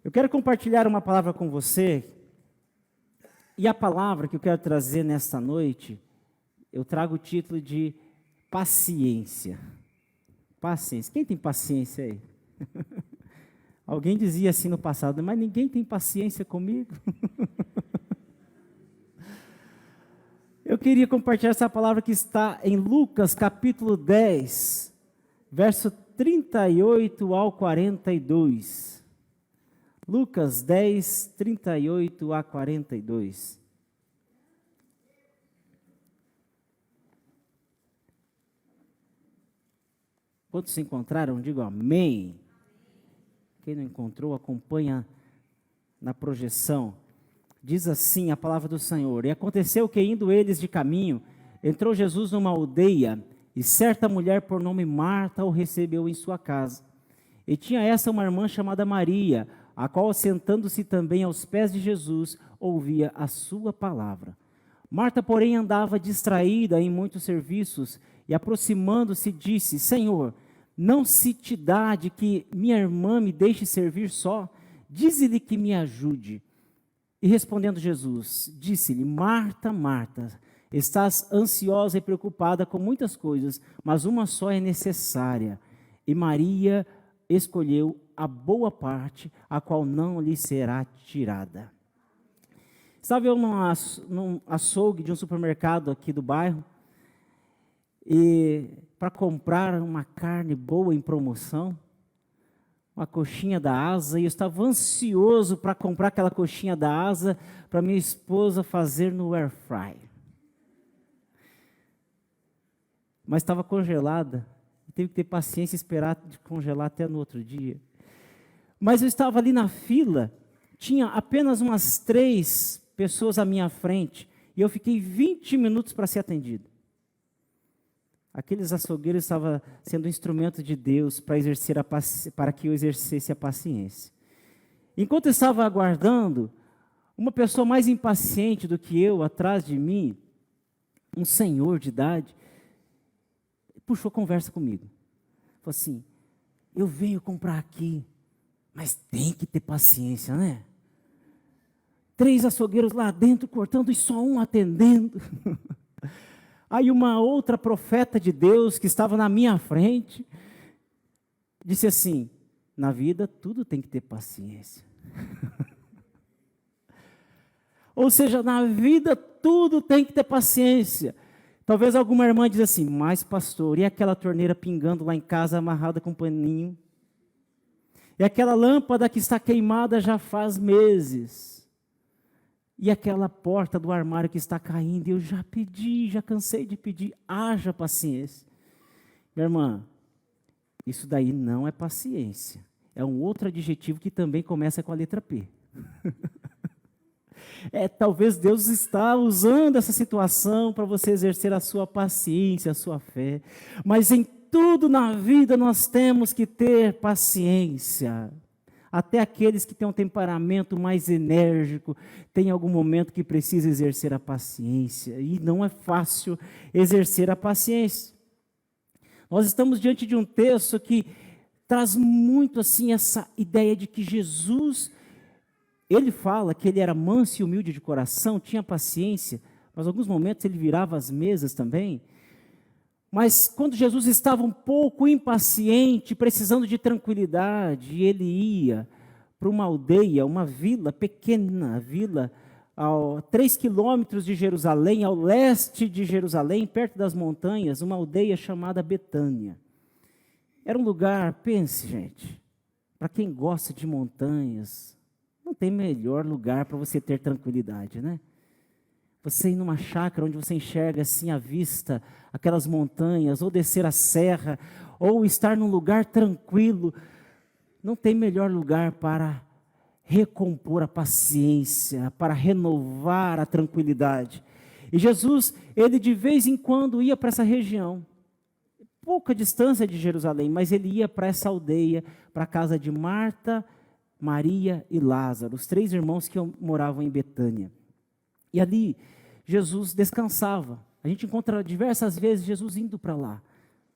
Eu quero compartilhar uma palavra com você, e a palavra que eu quero trazer nesta noite, eu trago o título de paciência. Paciência. Quem tem paciência aí? Alguém dizia assim no passado, mas ninguém tem paciência comigo. Eu queria compartilhar essa palavra que está em Lucas capítulo 10, verso 38 ao 42. Lucas 10, 38 a 42. Quantos se encontraram? Digo amém. Quem não encontrou, acompanha na projeção. Diz assim a palavra do Senhor: E aconteceu que, indo eles de caminho, entrou Jesus numa aldeia, e certa mulher por nome Marta o recebeu em sua casa. E tinha essa uma irmã chamada Maria, a qual, sentando-se também aos pés de Jesus, ouvia a sua palavra. Marta, porém, andava distraída em muitos serviços, e aproximando-se, disse: Senhor, não se te dá de que minha irmã me deixe servir só? Dize-lhe que me ajude. E respondendo Jesus, disse-lhe: Marta, Marta, estás ansiosa e preocupada com muitas coisas, mas uma só é necessária. E Maria escolheu a boa parte, a qual não lhe será tirada. Estava eu num açougue de um supermercado aqui do bairro, e para comprar uma carne boa em promoção, uma coxinha da asa, e eu estava ansioso para comprar aquela coxinha da asa para minha esposa fazer no air fry. Mas estava congelada, tive que ter paciência e esperar de congelar até no outro dia. Mas eu estava ali na fila, tinha apenas umas 3 pessoas à minha frente, e eu fiquei 20 minutos para ser atendido. Aqueles açougueiros estavam sendo um instrumento de Deus para que eu exercesse a paciência. Enquanto eu estava aguardando, uma pessoa mais impaciente do que eu, atrás de mim, um senhor de idade, puxou conversa comigo. Falou assim: eu venho comprar aqui, mas tem que ter paciência, né? 3 açougueiros lá dentro cortando e só um atendendo. Aí uma outra profeta de Deus que estava na minha frente, disse assim: na vida tudo tem que ter paciência. Ou seja, na vida tudo tem que ter paciência. Talvez alguma irmã diz assim: mas pastor, e aquela torneira pingando lá em casa amarrada com um paninho? E aquela lâmpada que está queimada já faz meses? E aquela porta do armário que está caindo? Eu já pedi, já cansei de pedir. Haja paciência. Minha irmã, isso daí não é paciência. É um outro adjetivo que também começa com a letra P. Talvez Deus está usando essa situação para você exercer a sua paciência, a sua fé. Mas em tudo na vida nós temos que ter paciência. Até aqueles que têm um temperamento mais enérgico, tem algum momento que precisa exercer a paciência. E não é fácil exercer a paciência. Nós estamos diante de um texto que traz muito assim essa ideia de que Jesus, ele fala que ele era manso e humilde de coração, tinha paciência, mas em alguns momentos ele virava as mesas também. Mas quando Jesus estava um pouco impaciente, precisando de tranquilidade, ele ia para uma aldeia, uma vila, pequena vila, a 3 quilômetros de Jerusalém, ao leste de Jerusalém, perto das montanhas, uma aldeia chamada Betânia. Era um lugar, pense gente, para quem gosta de montanhas, não tem melhor lugar para você ter tranquilidade, né? Você ir numa chácara onde você enxerga assim a vista, aquelas montanhas, ou descer a serra, ou estar num lugar tranquilo. Não tem melhor lugar para recompor a paciência, para renovar a tranquilidade. E Jesus, ele de vez em quando ia para essa região, pouca distância de Jerusalém, mas ele ia para essa aldeia, para a casa de Marta, Maria e Lázaro, os 3 irmãos que moravam em Betânia. E ali Jesus descansava. A gente encontra diversas vezes Jesus indo para lá,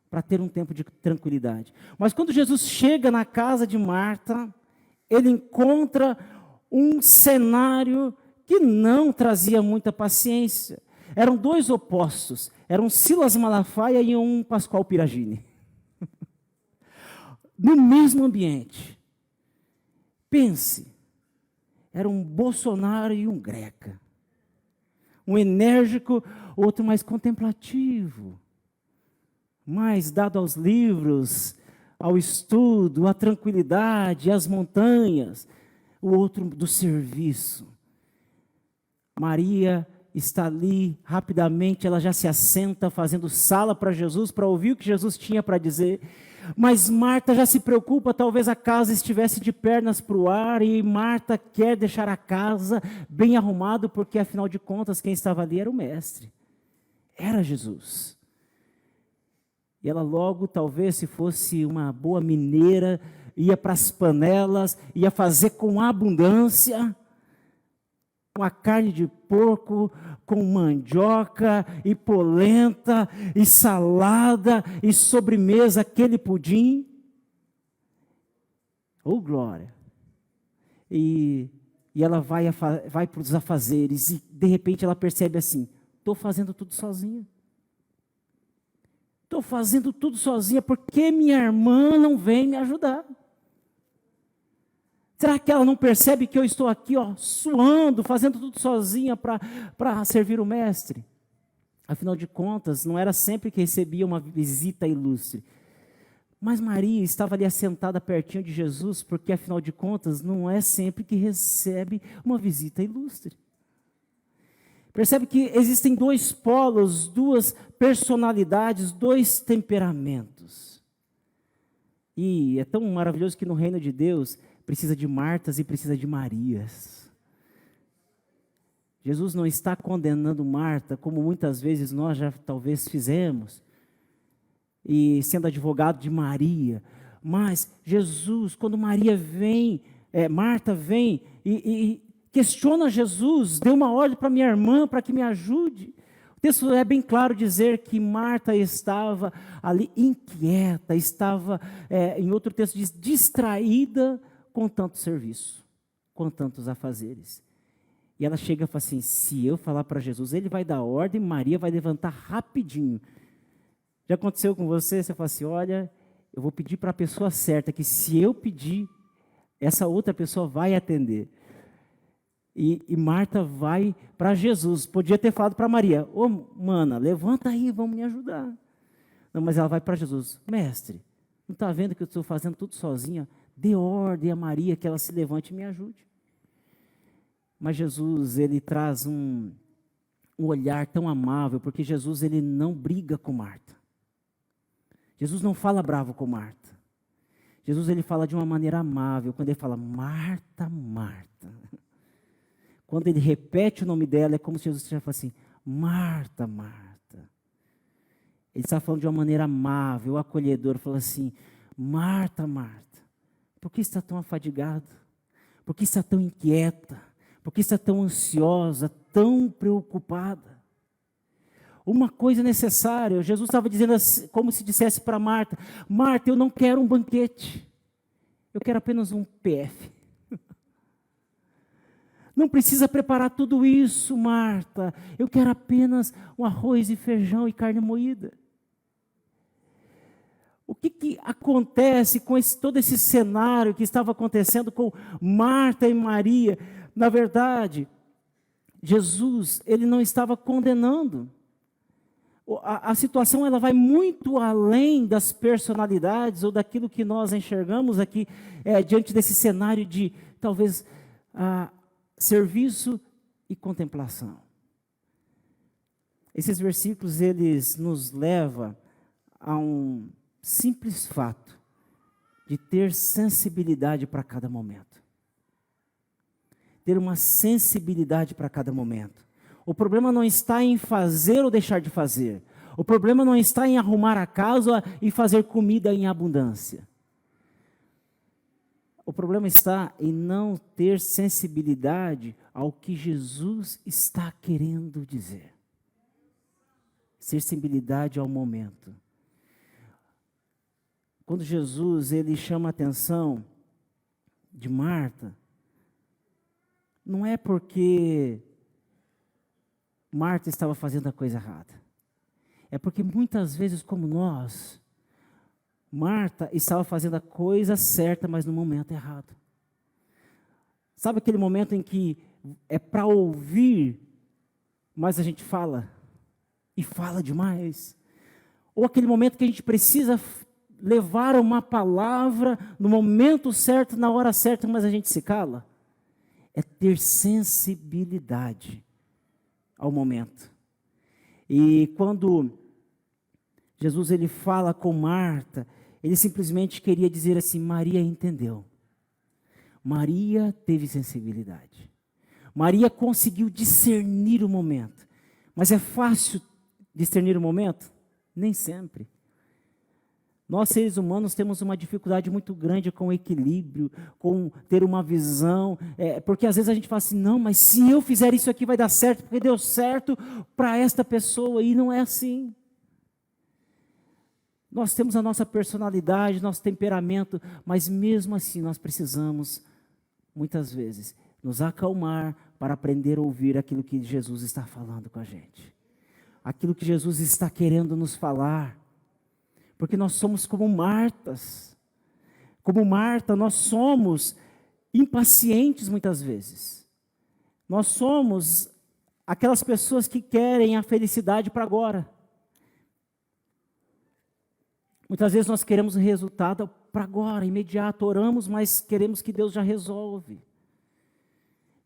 para ter um tempo de tranquilidade. Mas quando Jesus chega na casa de Marta, ele encontra um cenário que não trazia muita paciência. Eram dois opostos, eram Silas Malafaia e um Pascoal Piragini. No mesmo ambiente. Pense, era um Bolsonaro e um Greca. Um enérgico, outro mais contemplativo. Mais dado aos livros, ao estudo, à tranquilidade, às montanhas. O outro do serviço. Maria está ali, rapidamente, ela já se assenta, fazendo sala para Jesus, para ouvir o que Jesus tinha para dizer. Mas Marta já se preocupa, talvez a casa estivesse de pernas para o ar, e Marta quer deixar a casa bem arrumado, porque afinal de contas, quem estava ali era o mestre. Era Jesus. E ela logo, talvez, se fosse uma boa mineira, ia para as panelas, ia fazer com abundância, uma carne de porco, com mandioca, e polenta, e salada, e sobremesa, aquele pudim. Oh, glória! E ela vai para os afazeres, e de repente ela percebe assim, estou fazendo tudo sozinha. Estou fazendo tudo sozinha, porque minha irmã não vem me ajudar. Será que ela não percebe que eu estou aqui, suando, fazendo tudo sozinha para servir o mestre? Afinal de contas, não era sempre que recebia uma visita ilustre. Mas Maria estava ali assentada pertinho de Jesus, porque afinal de contas, não é sempre que recebe uma visita ilustre. Percebe que existem dois polos, duas personalidades, dois temperamentos. E é tão maravilhoso que no reino de Deus precisa de Martas e precisa de Marias. Jesus não está condenando Marta, como muitas vezes nós já talvez fizemos, e sendo advogado de Maria. Mas Jesus, quando Marta vem e questiona Jesus, deu uma ordem para minha irmã, para que me ajude. O texto é bem claro dizer que Marta estava ali inquieta, estava, em outro texto diz, distraída com tanto serviço, com tantos afazeres. E ela chega e fala assim, se eu falar para Jesus, ele vai dar ordem, Maria vai levantar rapidinho. Já aconteceu com você? Você fala assim, olha, eu vou pedir para a pessoa certa, que se eu pedir, essa outra pessoa vai atender. E Marta vai para Jesus. Podia ter falado para Maria, mana, levanta aí, vamos me ajudar. Não, mas ela vai para Jesus. Mestre, não está vendo que eu estou fazendo tudo sozinha? Dê ordem a Maria que ela se levante e me ajude. Mas Jesus, ele traz um olhar tão amável, porque Jesus, ele não briga com Marta. Jesus não fala bravo com Marta. Jesus, ele fala de uma maneira amável, quando ele fala, Marta, Marta. Quando ele repete o nome dela, é como se Jesus estivesse falando assim, Marta, Marta. Ele está falando de uma maneira amável, acolhedora, falando assim, Marta, Marta, por que está tão afadigada? Por que está tão inquieta? Por que está tão ansiosa, tão preocupada? Uma coisa necessária, Jesus estava dizendo assim, como se dissesse para Marta, Marta, eu não quero um banquete, eu quero apenas um PF. Não precisa preparar tudo isso, Marta. Eu quero apenas um arroz e feijão e carne moída. O que acontece com todo esse cenário que estava acontecendo com Marta e Maria? Na verdade, Jesus, ele não estava condenando. A situação ela vai muito além das personalidades ou daquilo que nós enxergamos aqui diante desse cenário de talvez serviço e contemplação. Esses versículos, eles nos levam a um simples fato de ter sensibilidade para cada momento. Ter uma sensibilidade para cada momento. O problema não está em fazer ou deixar de fazer. O problema não está em arrumar a casa e fazer comida em abundância. O problema está em não ter sensibilidade ao que Jesus está querendo dizer. Sensibilidade ao momento. Quando Jesus ele chama a atenção de Marta não é porque Marta estava fazendo a coisa errada. É porque muitas vezes, como nós, Marta estava fazendo a coisa certa, mas no momento errado. Sabe aquele momento em que é para ouvir, mas a gente fala, e fala demais? Ou aquele momento que a gente precisa levar uma palavra no momento certo, na hora certa, mas a gente se cala? É ter sensibilidade ao momento. E quando Jesus ele fala com Marta, ele simplesmente queria dizer assim: Maria entendeu. Maria teve sensibilidade. Maria conseguiu discernir o momento. Mas é fácil discernir o momento? Nem sempre. Nós, seres humanos, temos uma dificuldade muito grande com o equilíbrio, com ter uma visão, porque às vezes a gente fala assim: não, mas se eu fizer isso aqui vai dar certo, porque deu certo para esta pessoa, e não é assim. Nós temos a nossa personalidade, nosso temperamento, mas mesmo assim nós precisamos, muitas vezes, nos acalmar para aprender a ouvir aquilo que Jesus está falando com a gente. Aquilo que Jesus está querendo nos falar. Porque nós somos como Martas. Como Marta, nós somos impacientes muitas vezes. Nós somos aquelas pessoas que querem a felicidade para agora. Muitas vezes nós queremos o resultado para agora, imediato. Oramos, mas queremos que Deus já resolve.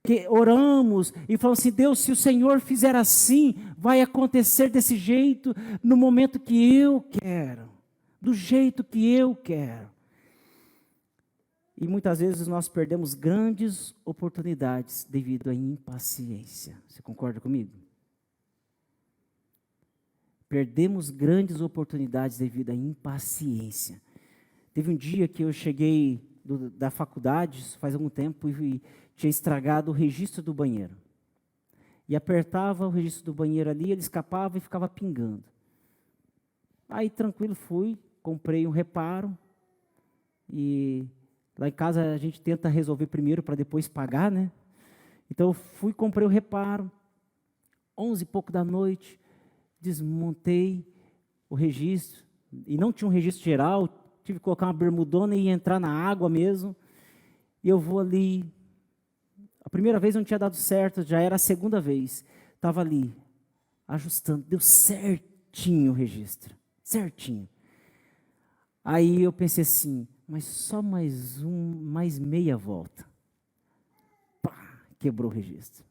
Que oramos e falamos assim: Deus, se o Senhor fizer assim, vai acontecer desse jeito, no momento que eu quero. Do jeito que eu quero. E muitas vezes nós perdemos grandes oportunidades devido à impaciência. Você concorda comigo? Perdemos grandes oportunidades devido à impaciência. Teve um dia que eu cheguei da faculdade, faz algum tempo, e tinha estragado o registro do banheiro. E apertava o registro do banheiro ali, ele escapava e ficava pingando. Aí tranquilo fui, comprei um reparo, e lá em casa a gente tenta resolver primeiro para depois pagar, né? Então eu fui, comprei o reparo, 11 e pouco da noite, desmontei o registro, e não tinha um registro geral, tive que colocar uma bermudona e entrar na água mesmo, e eu vou ali, a primeira vez não tinha dado certo, já era a segunda vez, estava ali, ajustando, deu certinho o registro, certinho. Aí eu pensei assim, mas só mais meia volta. Pá, quebrou o registro.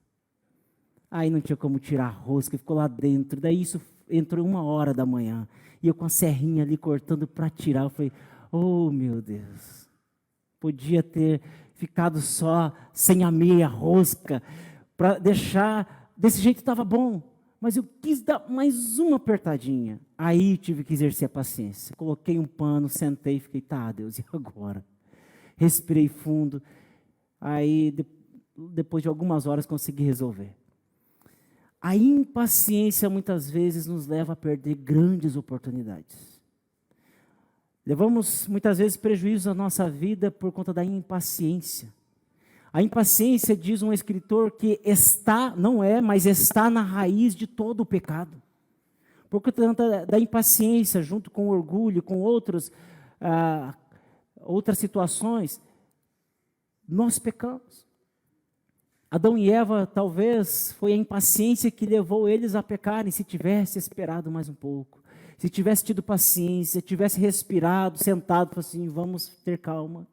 Aí não tinha como tirar a rosca, ficou lá dentro. Daí isso entrou 1h da manhã. E eu com a serrinha ali cortando para tirar. Eu falei: oh meu Deus. Podia ter ficado só sem a meia rosca. Para deixar, desse jeito estava bom. Mas eu quis dar mais uma apertadinha. Aí tive que exercer a paciência. Coloquei um pano, sentei e fiquei: tá, Deus, e agora? Respirei fundo. Aí, depois de algumas horas, consegui resolver. A impaciência muitas vezes nos leva a perder grandes oportunidades. Levamos muitas vezes prejuízo na nossa vida por conta da impaciência. A impaciência, diz um escritor, que não é, mas está na raiz de todo o pecado. Por conta da impaciência, junto com o orgulho, com outras situações, nós pecamos. Adão e Eva, talvez, foi a impaciência que levou eles a pecarem. Se tivesse esperado mais um pouco, se tivesse tido paciência, tivesse respirado, sentado, falado assim: vamos ter calma.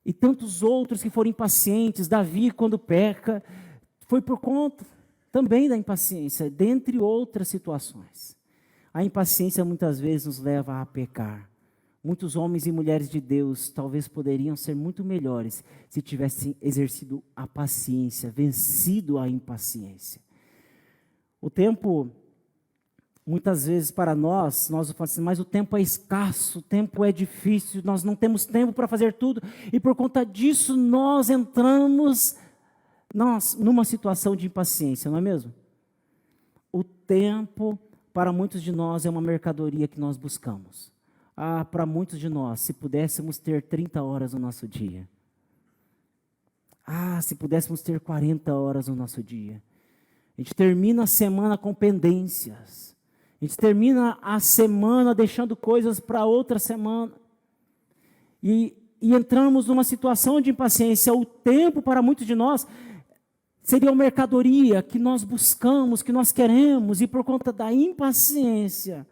E tantos outros que foram impacientes. Davi, quando peca, foi por conta também da impaciência, dentre outras situações. A impaciência muitas vezes nos leva a pecar. Muitos homens e mulheres de Deus talvez poderiam ser muito melhores se tivessem exercido a paciência, vencido a impaciência. O tempo, muitas vezes para nós falamos assim: mas o tempo é escasso, o tempo é difícil, nós não temos tempo para fazer tudo, e por conta disso nós entramos numa situação de impaciência, não é mesmo? O tempo, para muitos de nós, é uma mercadoria que nós buscamos. Para muitos de nós, se pudéssemos ter 30 horas no nosso dia. Se pudéssemos ter 40 horas no nosso dia. A gente termina a semana com pendências. A gente termina a semana deixando coisas para outra semana. E entramos numa situação de impaciência. O tempo, para muitos de nós, seria uma mercadoria que nós buscamos, que nós queremos, e por conta da impaciência,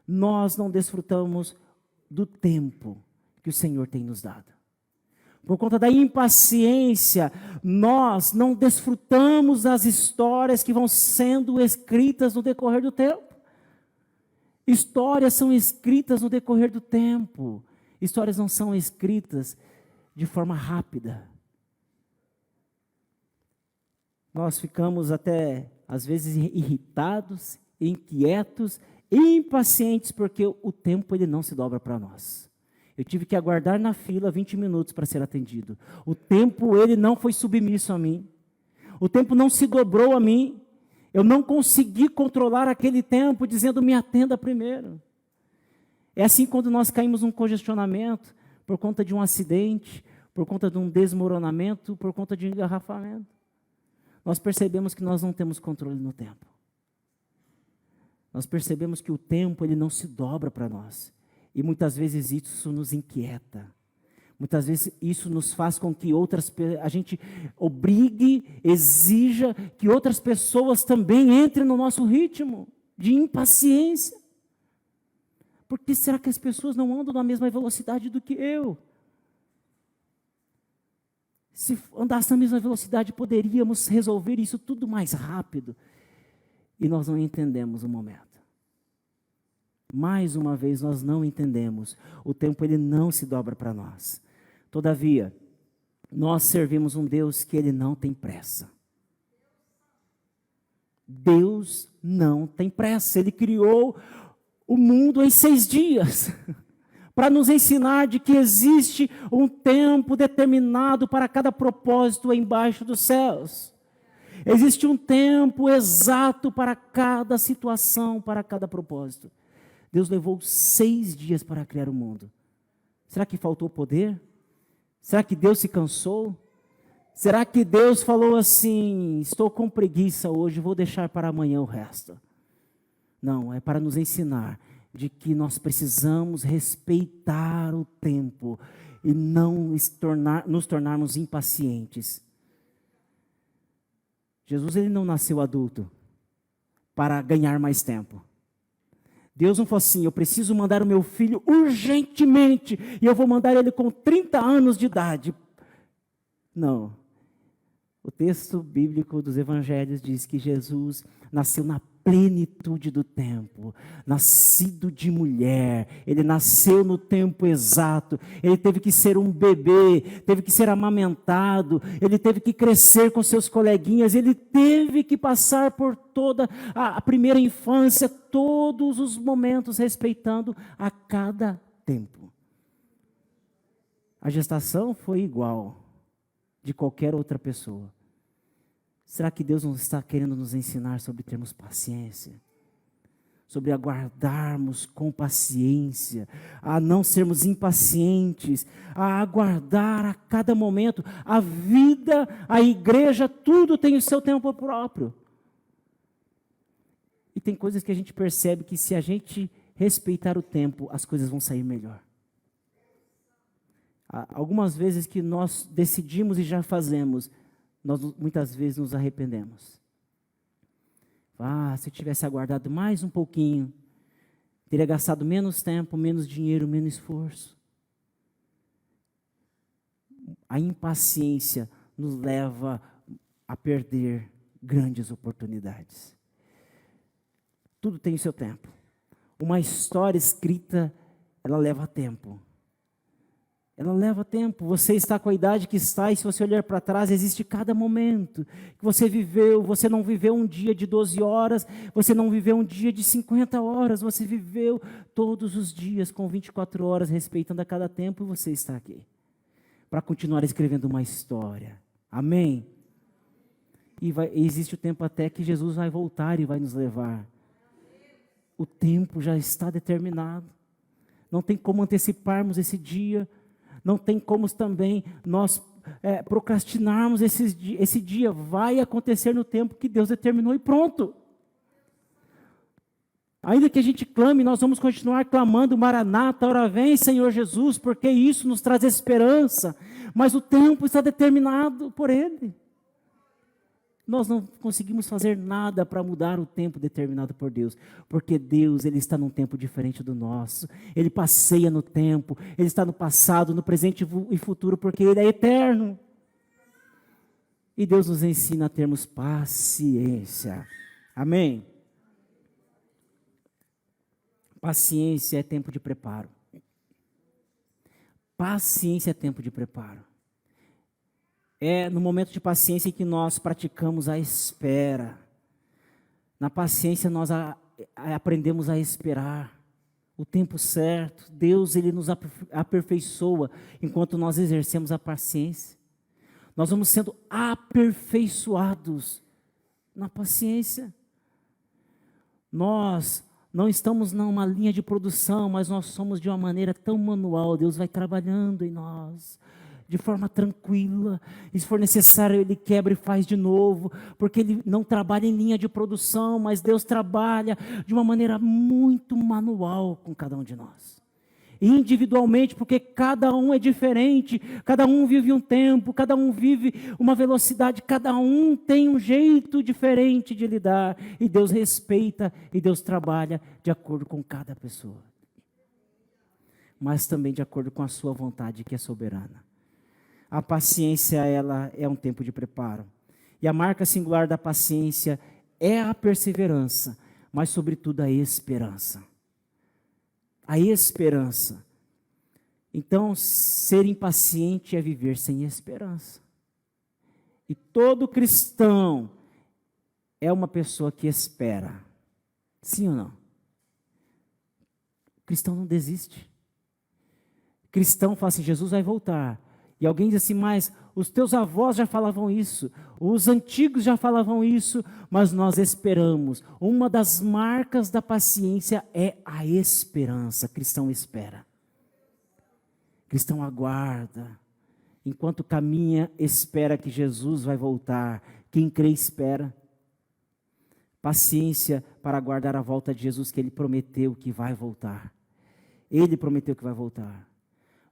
nós não desfrutamos do tempo que o Senhor tem nos dado. Por conta da impaciência, nós não desfrutamos das histórias que vão sendo escritas no decorrer do tempo. Histórias são escritas no decorrer do tempo. Histórias não são escritas de forma rápida. Nós ficamos até, às vezes, irritados, inquietos, impacientes, porque o tempo ele não se dobra para nós. Eu tive que aguardar na fila 20 minutos para ser atendido. O tempo ele não foi submisso a mim. O tempo não se dobrou a mim. Eu não consegui controlar aquele tempo dizendo me atenda primeiro. É assim quando nós caímos num congestionamento por conta de um acidente, por conta de um desmoronamento, por conta de um engarrafamento. Nós percebemos que nós não temos controle no tempo. Nós percebemos que o tempo ele não se dobra para nós. E muitas vezes isso nos inquieta. Muitas vezes isso nos faz com que a gente obrigue, exija que outras pessoas também entrem no nosso ritmo de impaciência. Por que será que as pessoas não andam na mesma velocidade do que eu? Se andasse na mesma velocidade, poderíamos resolver isso tudo mais rápido. E nós não entendemos o momento. Mais uma vez, nós não entendemos. O tempo ele não se dobra para nós. Todavia, nós servimos um Deus que ele não tem pressa. Deus não tem pressa. Ele criou o mundo em 6 dias. Para nos ensinar de que existe um tempo determinado para cada propósito embaixo dos céus. Existe um tempo exato para cada situação, para cada propósito. Deus levou 6 dias para criar o mundo. Será que faltou poder? Será que Deus se cansou? Será que Deus falou assim, estou com preguiça hoje, vou deixar para amanhã o resto? Não, é para nos ensinar de que nós precisamos respeitar o tempo e não nos tornarmos impacientes. Jesus ele não nasceu adulto para ganhar mais tempo. Deus não falou assim, eu preciso mandar o meu filho urgentemente e eu vou mandar ele com 30 anos de idade. Não. O texto bíblico dos evangelhos diz que Jesus nasceu na plenitude do tempo, nascido de mulher, ele nasceu no tempo exato, ele teve que ser um bebê, teve que ser amamentado, ele teve que crescer com seus coleguinhas, ele teve que passar por toda a primeira infância, todos os momentos, respeitando a cada tempo. A gestação foi igual de qualquer outra pessoa. Será que Deus não está querendo nos ensinar sobre termos paciência? Sobre aguardarmos com paciência, a não sermos impacientes, a aguardar a cada momento. A vida, a igreja, tudo tem o seu tempo próprio. E tem coisas que a gente percebe que se a gente respeitar o tempo, as coisas vão sair melhor. Algumas vezes que nós decidimos e já fazemos, nós muitas vezes nos arrependemos. Se eu tivesse aguardado mais um pouquinho, teria gastado menos tempo, menos dinheiro, menos esforço. A impaciência nos leva a perder grandes oportunidades. Tudo tem o seu tempo. Uma história escrita, ela leva tempo. Ela leva tempo. Você está com a idade que está, e se você olhar para trás, existe cada momento que você viveu. Você não viveu um dia de 12 horas, você não viveu um dia de 50 horas, você viveu todos os dias com 24 horas, respeitando a cada tempo, e você está aqui para continuar escrevendo uma história. Amém? E existe o tempo até que Jesus vai voltar e vai nos levar. O tempo já está determinado. não tem como anteciparmos esse dia, não tem como também nós procrastinarmos esse dia. Vai acontecer no tempo que Deus determinou e pronto. Ainda que a gente clame, nós vamos continuar clamando, Maranata, ora vem, Senhor Jesus, porque isso nos traz esperança, mas o tempo está determinado por Ele. Nós não conseguimos fazer nada para mudar o tempo determinado por Deus, porque Deus, Ele está num tempo diferente do nosso. Ele passeia no tempo, Ele está no passado, no presente e futuro, porque Ele é eterno. E Deus nos ensina a termos paciência. Amém? Paciência é tempo de preparo. Paciência é tempo de preparo. É no momento de paciência que nós praticamos a espera. Na paciência nós aprendemos a esperar o tempo certo. Deus, Ele nos aperfeiçoa enquanto nós exercemos a paciência. Nós vamos sendo aperfeiçoados na paciência. Nós não estamos numa linha de produção, mas nós somos de uma maneira tão manual. Deus vai trabalhando em nós, de forma tranquila. E se for necessário, Ele quebra e faz de novo, porque Ele não trabalha em linha de produção, mas Deus trabalha de uma maneira muito manual com cada um de nós. Individualmente, porque cada um é diferente, cada um vive um tempo, cada um vive uma velocidade, cada um tem um jeito diferente de lidar, e Deus respeita e Deus trabalha de acordo com cada pessoa, mas também de acordo com a sua vontade, que é soberana. A paciência, ela é um tempo de preparo, e a marca singular da paciência é a perseverança, mas sobretudo a esperança. A esperança. Então, ser impaciente é viver sem esperança. E todo cristão é uma pessoa que espera. Sim ou não? O cristão não desiste. O cristão fala assim, Jesus vai voltar. E alguém diz assim, mas os teus avós já falavam isso, os antigos já falavam isso, mas nós esperamos. Uma das marcas da paciência é a esperança. Cristão espera. Cristão aguarda. Enquanto caminha, espera que Jesus vai voltar. Quem crê, espera. Paciência para aguardar a volta de Jesus, que Ele prometeu que vai voltar. Ele prometeu que vai voltar.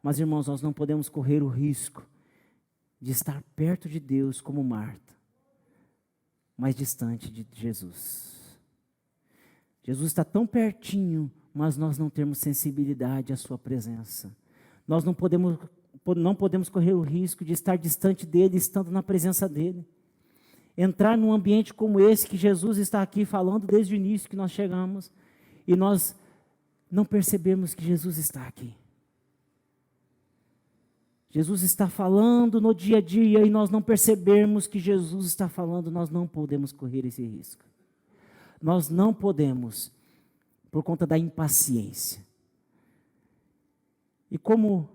Mas, irmãos, nós não podemos correr o risco de estar perto de Deus como Marta, mas distante de Jesus. Jesus está tão pertinho, mas nós não temos sensibilidade à sua presença. Nós não podemos correr o risco de estar distante dele, estando na presença dele. Entrar num ambiente como esse que Jesus está aqui falando desde o início que nós chegamos, e nós não percebemos que Jesus está aqui. Jesus está falando no dia a dia e nós não percebemos que Jesus está falando, nós não podemos correr esse risco. Nós não podemos, por conta da impaciência. E como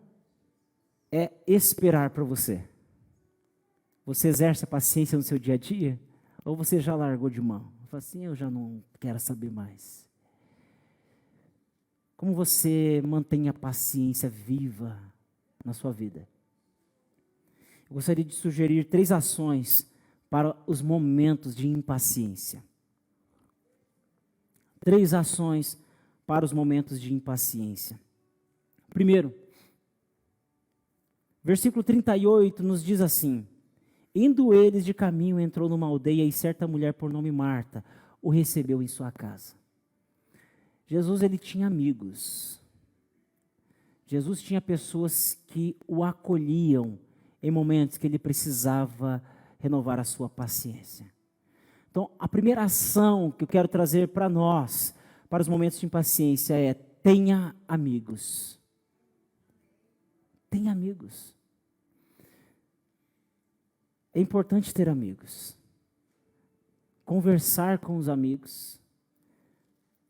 é esperar para você? Você exerce a paciência no seu dia a dia? Ou você já largou de mão? Fala assim, eu já não quero saber mais. Como você mantém a paciência viva na sua vida? Eu gostaria de sugerir 3 ações para os momentos de impaciência. 3 ações para os momentos de impaciência. Primeiro, versículo 38 nos diz assim: indo eles de caminho, entrou numa aldeia e certa mulher por nome Marta o recebeu em sua casa. Jesus, ele tinha amigos. Jesus tinha pessoas que o acolhiam em momentos que ele precisava renovar a sua paciência. Então, a primeira ação que eu quero trazer para nós, para os momentos de impaciência, é: tenha amigos. Tenha amigos. É importante ter amigos. Conversar com os amigos.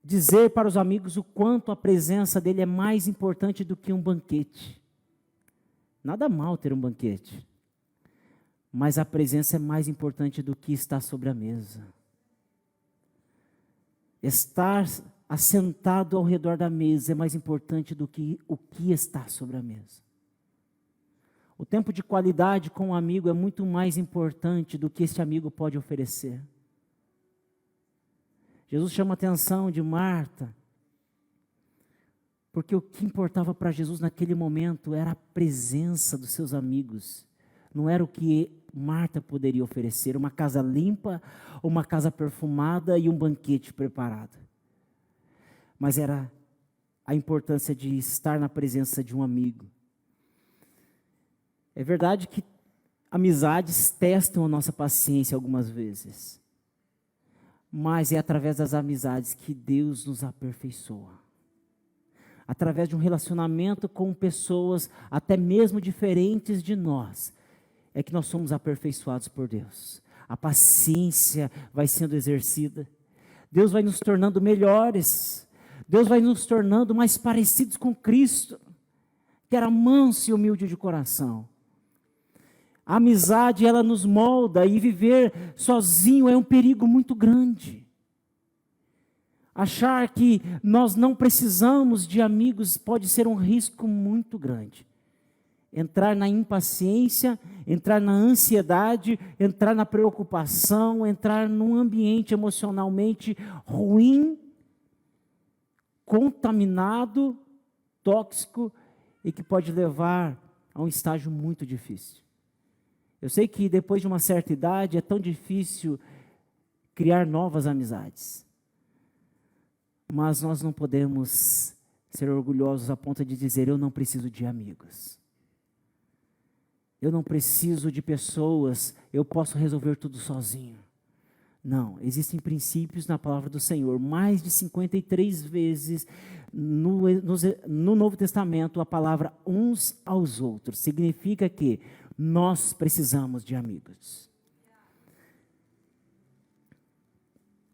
Dizer para os amigos o quanto a presença dele é mais importante do que um banquete. Nada mal ter um banquete, mas a presença é mais importante do que estar sobre a mesa. Estar assentado ao redor da mesa é mais importante do que o que está sobre a mesa. O tempo de qualidade com um amigo é muito mais importante do que este amigo pode oferecer. Jesus chama a atenção de Marta, porque o que importava para Jesus naquele momento era a presença dos seus amigos. Não era o que Marta poderia oferecer, uma casa limpa, uma casa perfumada e um banquete preparado. Mas era a importância de estar na presença de um amigo. É verdade que amizades testam a nossa paciência algumas vezes. Mas é através das amizades que Deus nos aperfeiçoa. Através de um relacionamento com pessoas até mesmo diferentes de nós, é que nós somos aperfeiçoados por Deus. A paciência vai sendo exercida. Deus vai nos tornando melhores. Deus vai nos tornando mais parecidos com Cristo, que era manso e humilde de coração. A amizade, ela nos molda, e viver sozinho é um perigo muito grande. Achar que nós não precisamos de amigos pode ser um risco muito grande. Entrar na impaciência, entrar na ansiedade, entrar na preocupação, entrar num ambiente emocionalmente ruim, contaminado, tóxico, e que pode levar a um estágio muito difícil. Eu sei que depois de uma certa idade é tão difícil criar novas amizades. Mas nós não podemos ser orgulhosos a ponto de dizer: eu não preciso de amigos. Eu não preciso de pessoas, eu posso resolver tudo sozinho. Não, existem princípios na palavra do Senhor. Mais de 53 vezes no Novo Testamento a palavra uns aos outros. Significa que nós precisamos de amigos.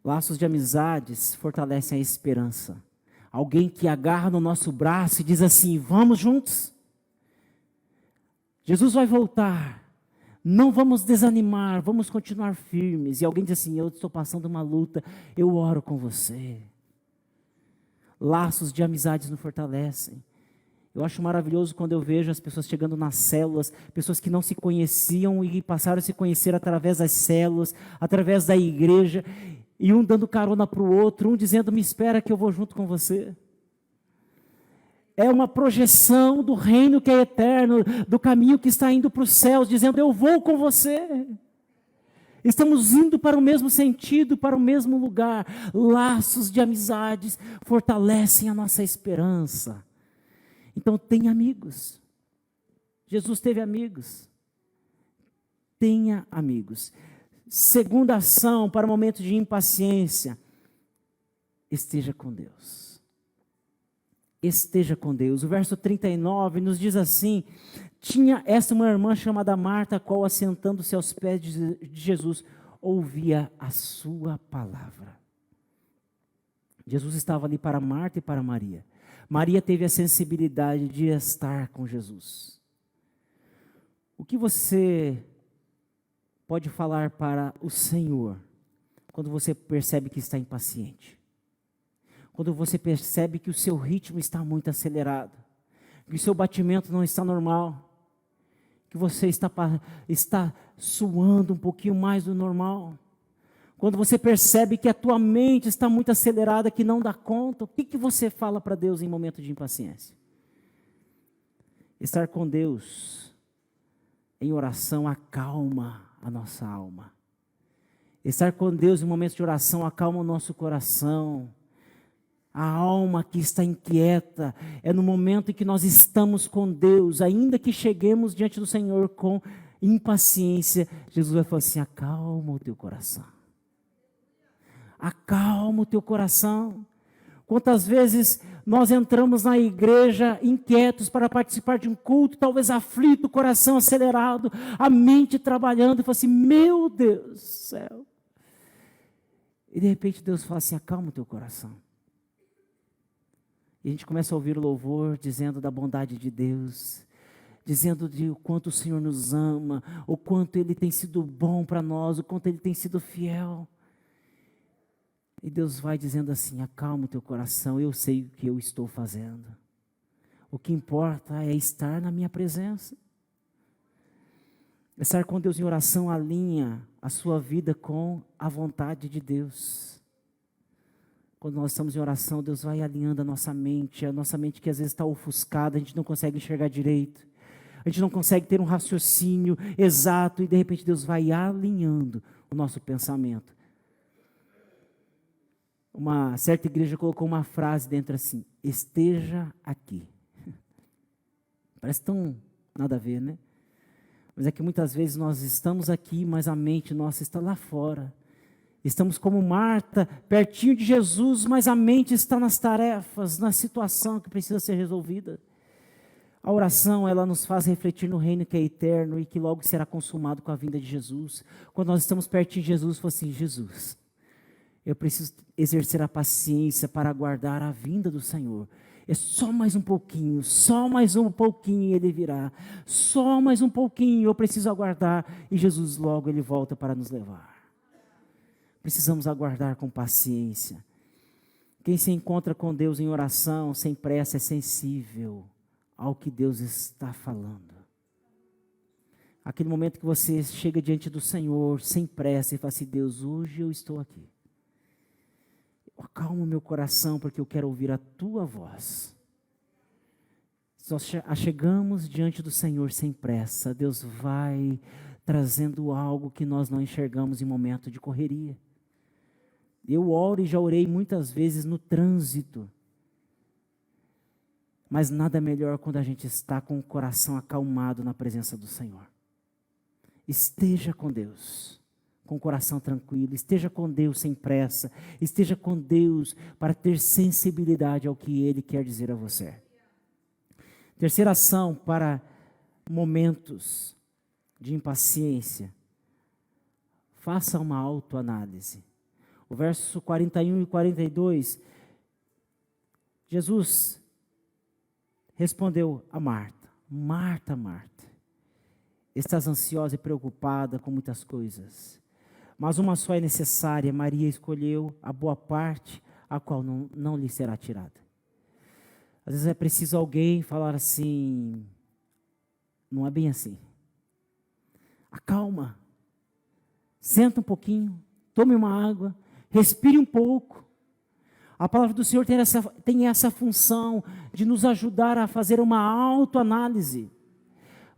Laços de amizades fortalecem a esperança. Alguém que agarra no nosso braço e diz assim: vamos juntos? Jesus vai voltar. Não vamos desanimar, vamos continuar firmes. E alguém diz assim: eu estou passando uma luta, eu oro com você. Laços de amizades nos fortalecem. Eu acho maravilhoso quando eu vejo as pessoas chegando nas células, pessoas que não se conheciam e passaram a se conhecer através das células, através da igreja, e um dando carona para o outro, um dizendo: me espera que eu vou junto com você. É uma projeção do reino que é eterno, do caminho que está indo para os céus, dizendo: eu vou com você. Estamos indo para o mesmo sentido, para o mesmo lugar. Laços de amizades fortalecem a nossa esperança. Então tenha amigos. Jesus teve amigos. Tenha amigos. Segunda ação para momentos de impaciência: esteja com Deus. Esteja com Deus. O verso 39 nos diz assim: tinha essa uma irmã chamada Marta, a qual, assentando-se aos pés de Jesus, ouvia a sua palavra. Jesus estava ali para Marta e para Maria. Maria teve a sensibilidade de estar com Jesus. O que você pode falar para o Senhor quando você percebe que está impaciente? Quando você percebe que o seu ritmo está muito acelerado, que o seu batimento não está normal, que você está suando um pouquinho mais do normal. Quando você percebe que a tua mente está muito acelerada, que não dá conta, o que você fala para Deus em momento de impaciência? Estar com Deus em oração acalma a nossa alma. Estar com Deus em momentos de oração acalma o nosso coração. A alma que está inquieta é no momento em que nós estamos com Deus, ainda que cheguemos diante do Senhor com impaciência, Jesus vai falar assim: acalma o teu coração. Acalma o teu coração. Quantas vezes nós entramos na igreja inquietos para participar de um culto, talvez aflito, o coração acelerado, a mente trabalhando, e fala assim: meu Deus do céu. E de repente Deus fala assim: acalma o teu coração. E a gente começa a ouvir o louvor dizendo da bondade de Deus, dizendo de o quanto o Senhor nos ama, o quanto Ele tem sido bom para nós, o quanto Ele tem sido fiel. E Deus vai dizendo assim: acalma o teu coração, eu sei o que eu estou fazendo. O que importa é estar na minha presença. Estar com Deus em oração alinha a sua vida com a vontade de Deus. Quando nós estamos em oração, Deus vai alinhando a nossa mente que às vezes está ofuscada, a gente não consegue enxergar direito, a gente não consegue ter um raciocínio exato, e de repente Deus vai alinhando o nosso pensamento. Uma certa igreja colocou uma frase dentro assim: esteja aqui. Parece tão nada a ver, né? Mas é que muitas vezes nós estamos aqui, mas a mente nossa está lá fora. Estamos como Marta, pertinho de Jesus, mas a mente está nas tarefas, na situação que precisa ser resolvida. A oração, ela nos faz refletir no reino que é eterno e que logo será consumado com a vinda de Jesus. Quando nós estamos pertinho de Jesus, fala assim: Jesus, eu preciso exercer a paciência para aguardar a vinda do Senhor. É só mais um pouquinho e Ele virá. Só mais um pouquinho, eu preciso aguardar, e Jesus logo Ele volta para nos levar. Precisamos aguardar com paciência. Quem se encontra com Deus em oração, sem pressa, é sensível ao que Deus está falando. Aquele momento que você chega diante do Senhor, sem pressa, e fala assim: Deus, hoje eu estou aqui. Acalma o meu coração, porque eu quero ouvir a tua voz. Se nós chegamos diante do Senhor sem pressa, Deus vai trazendo algo que nós não enxergamos em momento de correria. Eu oro e já orei muitas vezes no trânsito. Mas nada melhor quando a gente está com o coração acalmado na presença do Senhor. Esteja com Deus, com o coração tranquilo, esteja com Deus sem pressa, esteja com Deus para ter sensibilidade ao que Ele quer dizer a você. Terceira ação para momentos de impaciência: faça uma autoanálise. O verso 41 e 42, Jesus respondeu a Marta: Marta, Marta, estás ansiosa e preocupada com muitas coisas, mas uma só é necessária. Maria escolheu a boa parte, a qual não lhe será tirada. Às vezes é preciso alguém falar assim: não é bem assim. Acalma, senta um pouquinho, tome uma água, respire um pouco. A palavra do Senhor tem essa função de nos ajudar a fazer uma autoanálise.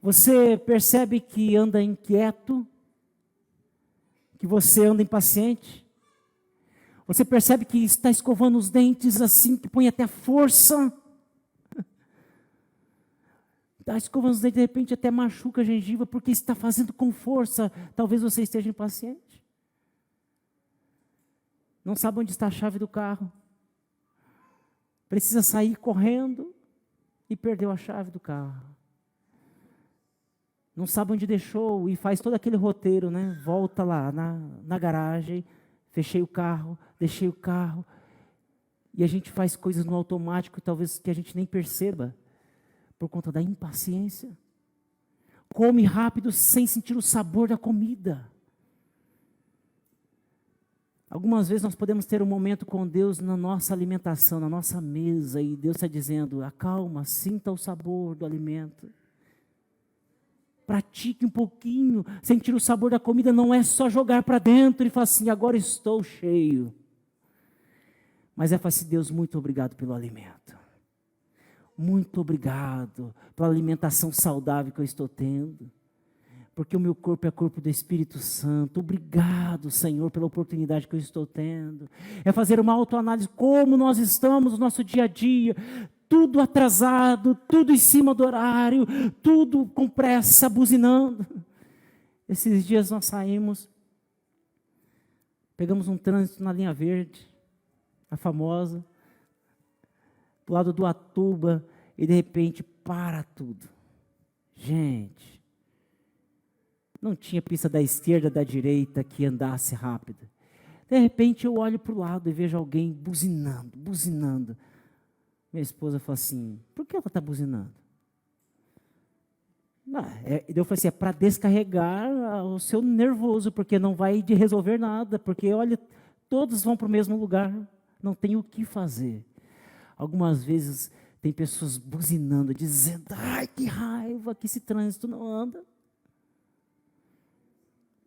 Você percebe que anda inquieto? Que você anda impaciente? Você percebe que está escovando os dentes assim, que põe até força? Está escovando os dentes, de repente até machuca a gengiva, porque está fazendo com força. Talvez você esteja impaciente. Não sabe onde está a chave do carro. Precisa sair correndo e perdeu a chave do carro. Não sabe onde deixou e faz todo aquele roteiro, né? Volta lá na garagem, fechei o carro, deixei o carro. E a gente faz coisas no automático, talvez que a gente nem perceba, por conta da impaciência. Come rápido sem sentir o sabor da comida. Algumas vezes nós podemos ter um momento com Deus na nossa alimentação, na nossa mesa, e Deus está dizendo: acalma, sinta o sabor do alimento. Pratique um pouquinho, sentir o sabor da comida não é só jogar para dentro e falar assim: agora estou cheio. Mas é falar assim: Deus, muito obrigado pelo alimento. Muito obrigado pela alimentação saudável que eu estou tendo. Porque o meu corpo é corpo do Espírito Santo. Obrigado, Senhor, pela oportunidade que eu estou tendo. É fazer uma autoanálise, como nós estamos no nosso dia a dia, tudo atrasado, tudo em cima do horário, tudo com pressa, buzinando. Esses dias nós saímos, pegamos um trânsito na linha verde, a famosa, do lado do Atuba, e de repente para tudo. Gente, não tinha pista da esquerda, da direita que andasse rápido. De repente eu olho para o lado e vejo alguém buzinando. Minha esposa fala assim: por que ela está buzinando? Eu falei assim: é para descarregar o seu nervoso, porque não vai resolver nada, porque olha, todos vão para o mesmo lugar, não tem o que fazer. Algumas vezes tem pessoas buzinando, dizendo, ai, que raiva que esse trânsito não anda.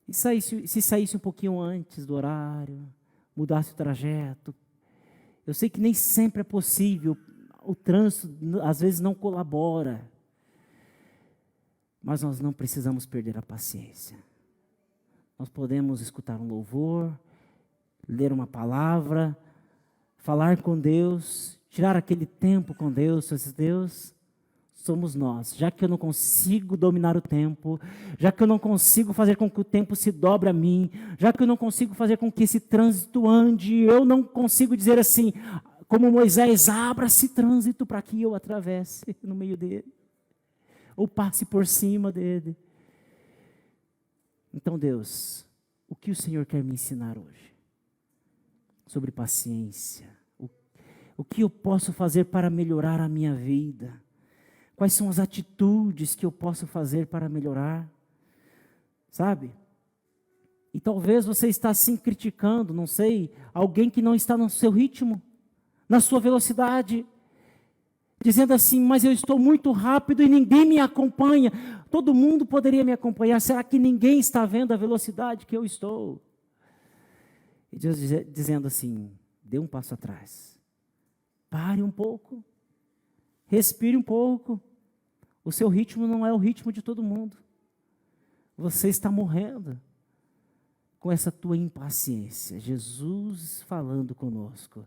E se saísse um pouquinho antes do horário, mudasse o trajeto. Eu sei que nem sempre é possível, o trânsito às vezes não colabora. Mas nós não precisamos perder a paciência. Nós podemos escutar um louvor, ler uma palavra, falar com Deus, tirar aquele tempo com Deus. Deus, somos nós. Já que eu não consigo dominar o tempo, já que eu não consigo fazer com que o tempo se dobre a mim, já que eu não consigo fazer com que esse trânsito ande, eu não consigo dizer assim, como Moisés, abra-se trânsito para que eu atravesse no meio dele, ou passe por cima dele. Então, Deus, o que o Senhor quer me ensinar hoje? Sobre paciência. O que eu posso fazer para melhorar a minha vida? Quais são as atitudes que eu posso fazer para melhorar? Sabe? E talvez você está assim criticando, não sei, alguém que não está no seu ritmo, na sua velocidade, dizendo assim, mas eu estou muito rápido e ninguém me acompanha. Todo mundo poderia me acompanhar, será que ninguém está vendo a velocidade que eu estou? E Deus dizendo assim, dê um passo atrás, pare um pouco, respire um pouco, o seu ritmo não é o ritmo de todo mundo, você está morrendo com essa tua impaciência. Jesus falando conosco.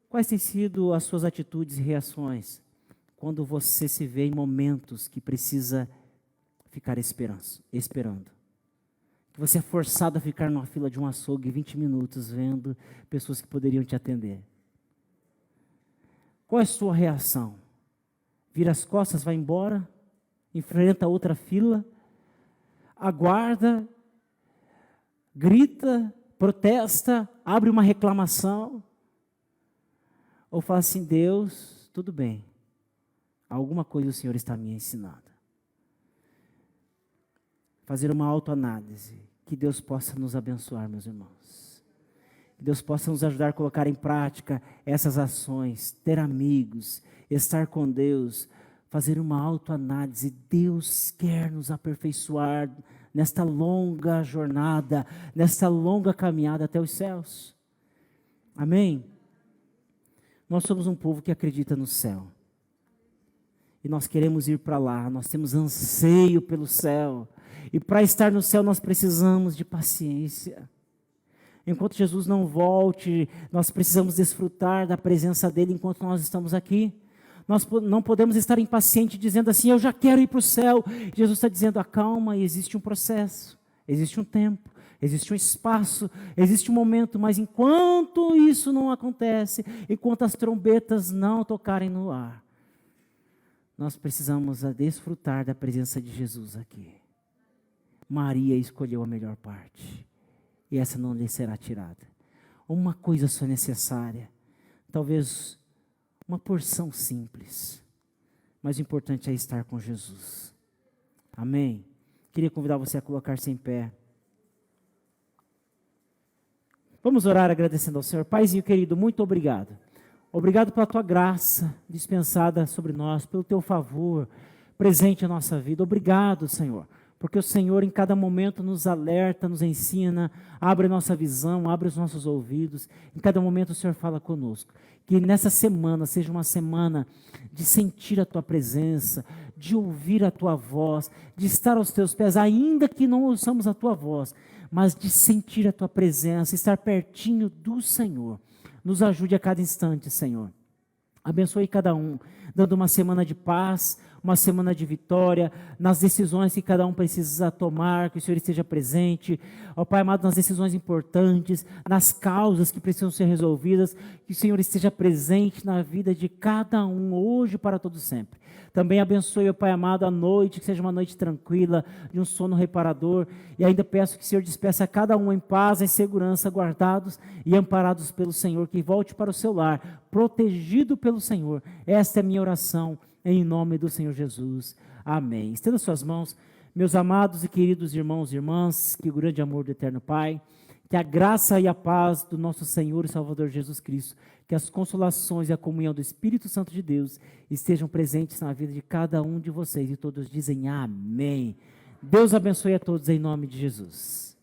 Quais têm sido as suas atitudes e reações quando você se vê em momentos que precisa ficar esperando? Que você é forçado a ficar numa fila de um açougue 20 minutos vendo pessoas que poderiam te atender. Qual é a sua reação? Vira as costas, vai embora, enfrenta outra fila, aguarda, grita, protesta, abre uma reclamação? Ou fala assim, Deus, tudo bem, alguma coisa o Senhor está me ensinando. Fazer uma autoanálise, que Deus possa nos abençoar, meus irmãos. Que Deus possa nos ajudar a colocar em prática essas ações, ter amigos, estar com Deus, fazer uma autoanálise. Deus quer nos aperfeiçoar nesta longa jornada, nesta longa caminhada até os céus. Amém? Nós somos um povo que acredita no céu. E nós queremos ir para lá, nós temos anseio pelo céu. E para estar no céu nós precisamos de paciência. Enquanto Jesus não volte, nós precisamos desfrutar da presença dele enquanto nós estamos aqui. Nós não podemos estar impacientes dizendo assim, eu já quero ir para o céu. Jesus está dizendo, acalma, existe um processo, existe um tempo. Existe um espaço, existe um momento, mas enquanto isso não acontece, enquanto as trombetas não tocarem no ar, nós precisamos desfrutar da presença de Jesus aqui. Maria escolheu a melhor parte, e essa não lhe será tirada. Uma coisa só necessária, talvez uma porção simples, mas o importante é estar com Jesus. Amém? Queria convidar você a colocar-se em pé. Vamos orar agradecendo ao Senhor. Paizinho querido, muito obrigado. Obrigado pela tua graça dispensada sobre nós, pelo teu favor presente em nossa vida. Obrigado, Senhor, porque o Senhor em cada momento nos alerta, nos ensina, abre nossa visão, abre os nossos ouvidos. Em cada momento o Senhor fala conosco. Que nessa semana seja uma semana de sentir a tua presença, de ouvir a tua voz, de estar aos teus pés, ainda que não ouçamos a tua voz, mas de sentir a tua presença, estar pertinho do Senhor. Nos ajude a cada instante, Senhor. Abençoe cada um, dando uma semana de paz, uma semana de vitória, nas decisões que cada um precisa tomar, que o Senhor esteja presente. Ó Pai amado, nas decisões importantes, nas causas que precisam ser resolvidas, que o Senhor esteja presente na vida de cada um, hoje e para todo sempre. Também abençoe, ó Pai amado, a noite, que seja uma noite tranquila, de um sono reparador, e ainda peço que o Senhor despeça cada um em paz, em segurança, guardados e amparados pelo Senhor, que volte para o seu lar, protegido pelo Senhor. Esta é a minha oração, em nome do Senhor Jesus. Amém. Estenda suas mãos, meus amados e queridos irmãos e irmãs, que o grande amor do eterno Pai, Que a graça e a paz do nosso Senhor e Salvador Jesus Cristo, que as consolações e a comunhão do Espírito Santo de Deus estejam presentes na vida de cada um de vocês. E todos dizem amém. Deus abençoe a todos em nome de Jesus.